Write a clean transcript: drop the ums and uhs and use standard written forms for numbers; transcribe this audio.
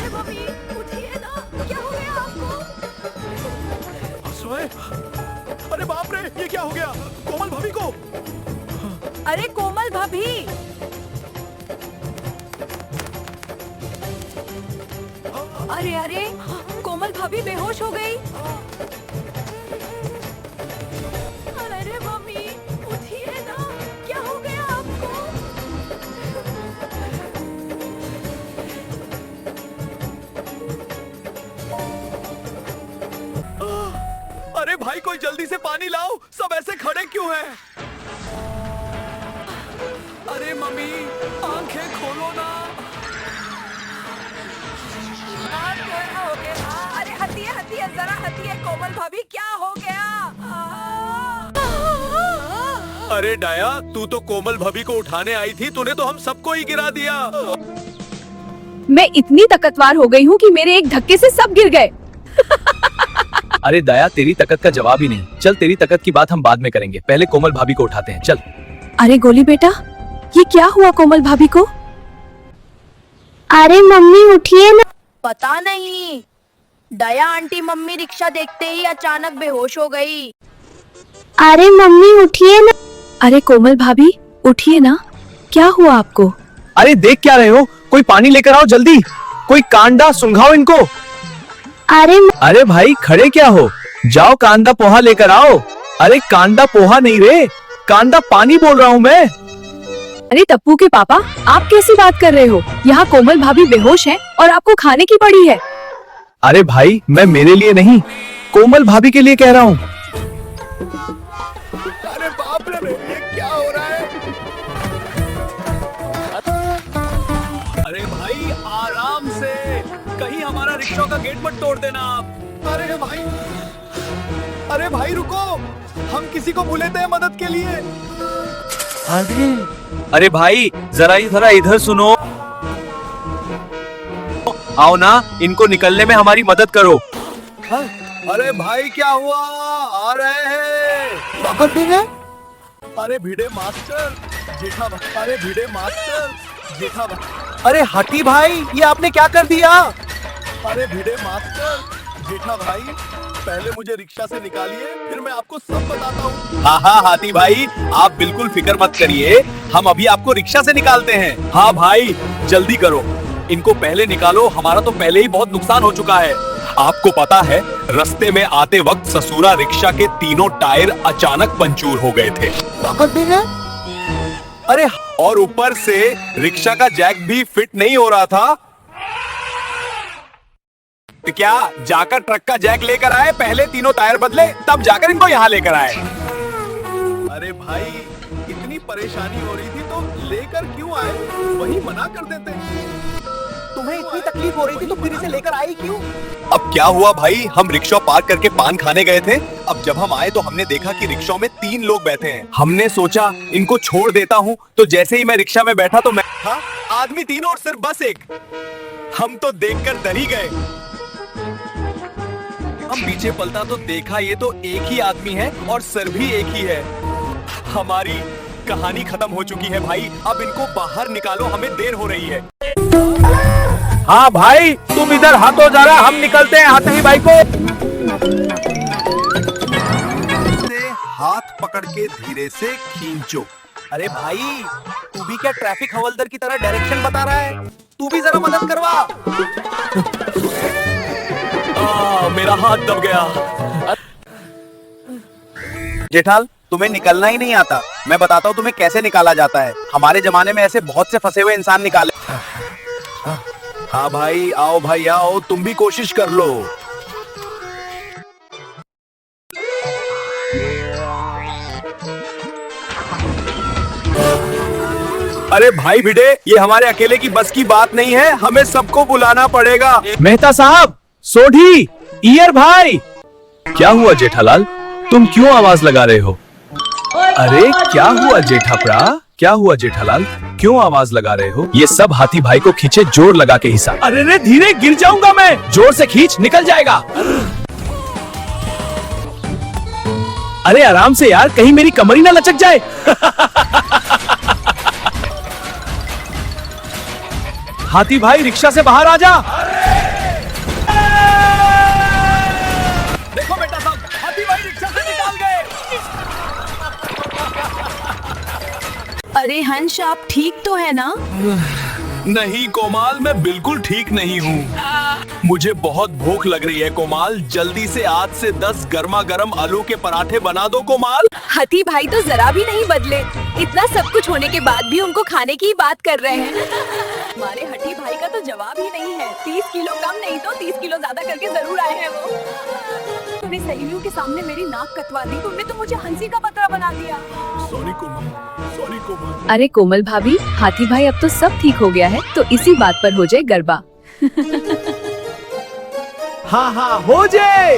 Mummy उठिए ना, क्या हो गया आपको? अरे बाप रे, ये क्या हो गया कोमल भाभी को? अरे कोमल भाभी, अरे अरे कोमल भाभी बेहोश हो गई। अरे मम्मी उठिए ना, क्या हो गया आपको? अरे भाई कोई जल्दी से पानी लाओ, सब ऐसे खड़े क्यों हैं? अरे मम्मी आंखें खोलो ना। हो गया। अरे हटिए हटिए, जरा हटिए कोमल भाभी, क्या हो गया? अरे डाया, तू तो कोमल भाभी को उठाने आई थी, तूने तो हम सबको ही गिरा दिया। मैं इतनी ताकतवर हो गई हूँ कि मेरे एक धक्के से सब गिर गए। अरे दया, तेरी ताकत का जवाब ही नहीं। चल, तेरी ताकत की बात हम बाद में करेंगे, पहले कोमल भाभी को उठाते हैं। चल। अरे गोली बेटा, ये क्या हुआ कोमल भाभी को? अरे मम्मी उठिए ना। पता नहीं, दया आंटी मम्मी रिक्शा देखते ही अचानक बेहोश हो गई। अरे मम्मी उठिए ना। अरे कोमल भाभी उठिए ना, क्या हुआ आपको? अरे देख क्या रहे हो, कोई पानी लेकर आओ जल्दी। कोई कांडा सुंघाओ इनको। अरे भाई खड़े क्या हो, जाओ कांदा पोहा लेकर आओ। अरे कांदा पोहा नहीं रे, कांदा पानी बोल रहा हूँ मैं। अरे टप्पू के पापा, आप कैसी बात कर रहे हो? यहाँ कोमल भाभी बेहोश है और आपको खाने की पड़ी है। अरे भाई, मैं मेरे लिए नहीं, कोमल भाभी के लिए कह रहा हूँ। अरे बाप रे, ये क्या हो रहा है? अरे भाई आराम से, कहीं हमारा रिक्शा का गेट मत तोड़ देना आप। अरे भाई रुको, हम किसी को बुलाते हैं मदद के लिए। अरे भाई जरा इधर सुनो। आओ ना, इनको निकलने में हमारी मदद करो। अरे भाई क्या हुआ, आ रहे हैं। अरे भिड़े मास्टर जेठा भाई, अरे भिड़े मास्टर जेठा भाई। अरे हटी भाई, ये आपने क्या कर दिया? अरे भिड़े मास्टर जेठा भाई, पहले मुझे रिक्शा से निकालिए, फिर मैं आपको सब बताता हूँ। हाँ हाँ हाथी भाई, आप बिल्कुल फिक्र मत करिए, हम अभी आपको रिक्शा से निकालते हैं। हाँ भाई जल्दी करो, इनको पहले निकालो, हमारा तो पहले ही बहुत नुकसान हो चुका है। आपको पता है, रास्ते में आते वक्त ससुरा रिक्शा के तीनों टायर अचानक पंचूर हो गए थे। अरे और ऊपर से रिक्शा का जैक भी फिट नहीं हो रहा था। तो क्या जाकर ट्रक का जैक लेकर आए, पहले तीनों टायर बदले, तब जाकर इनको यहाँ लेकर आए। अरे भाई इतनी परेशानी हो रही थी तो लेकर क्यों आए, वही मना कर देते। तुम्हें इतनी तकलीफ हो रही थी तो फिर इसे लेकर आई क्यों? अब क्या हुआ भाई, हम रिक्शा पार्क करके पान खाने गए थे। अब जब हम आए तो हमने देखा कि रिक्शा में 3 लोग बैठे हैं। हमने सोचा इनको छोड़ देता हूँ, तो जैसे ही मैं रिक्शा में बैठा तो मैं आदमी 3 और सिर्फ बस 1। हम तो देखकर डर ही गए। हम पीछे पलटा तो देखा ये तो एक ही आदमी है और सर भी एक ही है। हमारी कहानी खत्म हो चुकी है भाई, अब इनको बाहर निकालो, हमें देर हो रही है। हाँ भाई तुम इधर हाथों जा रहा, हम निकलते हैं हाथी भाई को। हाथ पकड़ के धीरे से खींचो। अरे भाई तू भी क्या ट्रैफिक हवलदार की तरह डायरेक्शन बता रहा है, तू भी जरा मदद करवा। मेरा हाथ दब गया। जेठाल तुम्हें निकलना ही नहीं आता, मैं बताता हूँ तुम्हें कैसे निकाला जाता है। हमारे जमाने में ऐसे बहुत से फंसे हुए इंसान निकाले। हाँ भाई आओ, भाई आओ, तुम भी कोशिश कर लो। अरे भाई भिड़े, ये हमारे अकेले की बस की बात नहीं है, हमें सबको बुलाना पड़ेगा। मेहता साहब, सोढ़ी, ईयर भाई। क्या हुआ जेठालाल, तुम क्यों आवाज लगा रहे हो? अरे क्या हुआ जेठाप्रा, क्या हुआ जेठालाल, क्यों आवाज लगा रहे हो? ये सब हाथी भाई को खींचे जोर लगा के हिस्सा। अरे रे धीरे, गिर जाऊंगा मैं। जोर से खींच, निकल जाएगा। अरे आराम से यार, कहीं मेरी कमर ही ना लचक जाए। हाथी भाई रिक्शा से बाहर आ जा। अरे हंस, आप ठीक तो है ना? नहीं कोमाल, मैं बिल्कुल ठीक नहीं हूँ। मुझे बहुत भूख लग रही है कोमाल, जल्दी से 8 से 10 गर्मा गर्म आलू के पराठे बना दो कोमाल। हाथी भाई तो जरा भी नहीं बदले, इतना सब कुछ होने के बाद भी उनको खाने की ही बात कर रहे हैं। हमारे हठी भाई का तो जवाब ही नहीं है। 30 किलो कम नहीं तो 30 किलो ज्यादा करके जरूर आए हैं वो। तूने सहेलियों के सामने मेरी नाक कटवा दी, तुमने तो मुझे हंसी का बकरा बना दिया। सॉरी कोमल, सॉरी कोमल। अरे कोमल भाभी, हाथी भाई अब तो सब ठीक हो गया है, तो इसी बात पर हो जाए गरबा। हाँ हाँ हो जाए।